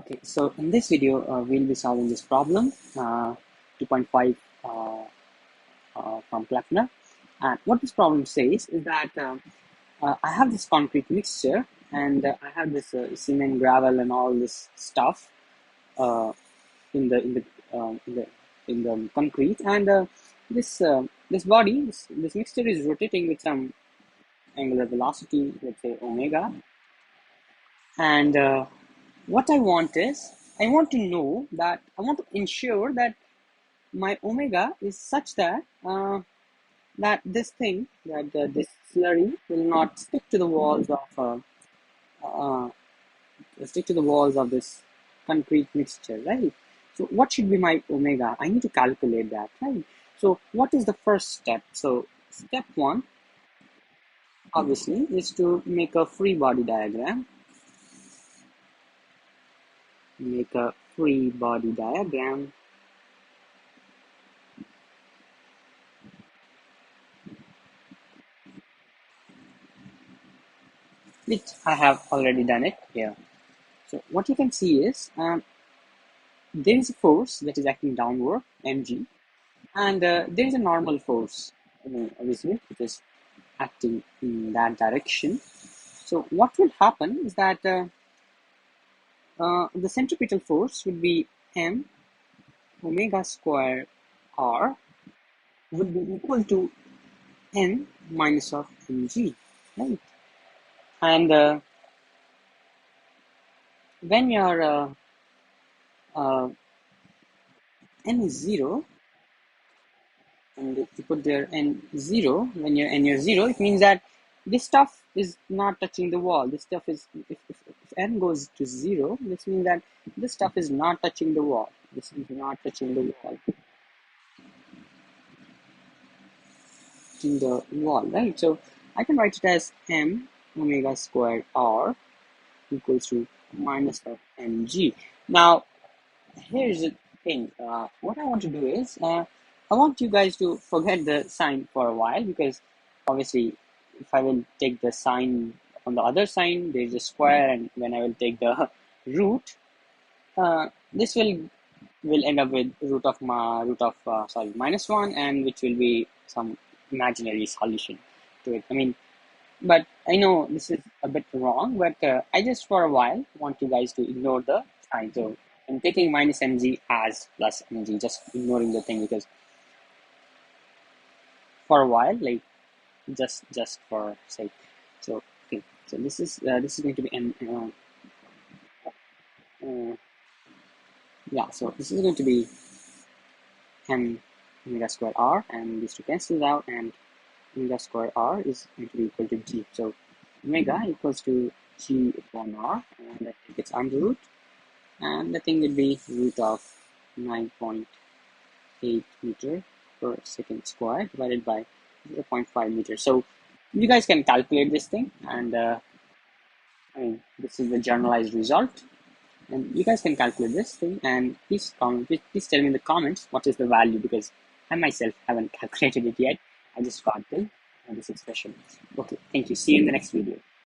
Okay, so in this video, we'll be solving this problem, 2.5 from Kleppner. And what this problem says is that I have this concrete mixture and I have this cement, gravel, and all this stuff uh, in the in the in the in the concrete, and this body, this mixture is rotating with some angular velocity, let's say omega, and what I want is I want to know that I want to ensure that my omega is such that that this thing that this slurry will not uh, stick to the walls of this concrete mixture, right? So what should be my omega? I need to calculate that, right? So what is the first step? So step one obviously is to make a free body diagram. Make a free body diagram. Which I have already done it here. So what you can see is there is a force that is acting downward, mg, and there is a normal force, obviously, which is acting in that direction. So what will happen is that the centripetal force would be m omega square r would be equal to n minus of mg, right? And when your n is 0, and if you put there n0, when your n is 0, it means that this stuff is not touching the wall. This stuff is, if n goes to 0, this means that this stuff is not touching the wall. This is not touching the wall. Touching the wall, right? So I can write it as m omega squared r equals to minus of mg. Now, here's the thing. What I want to do is, I want you guys to forget the sign for a while, because obviously, if I will take the sign on the other sign, there is a square, and when I will take the root, this will end up with minus 1, and which will be some imaginary solution to it. I mean, but I know this is a bit wrong, but I just for a while want you guys to ignore the sign. So I'm taking minus mg as plus mg, just ignoring the thing, because for a while, like just for sake. So okay, so this is going to be m. Yeah, so this is going to be m omega square r, and these two cancel out, and omega square r is going to be equal to g. So omega equals to g upon r, and I think it's under root, and the thing will be root of 9.8 meter per second square divided by 0.5 meters. So you guys can calculate this thing, and I mean, this is the generalized result, and you guys can calculate this thing, and please please tell me in the comments what is the value, because I myself haven't calculated it yet. I just got this expression. Okay, thank you. See you in the next video.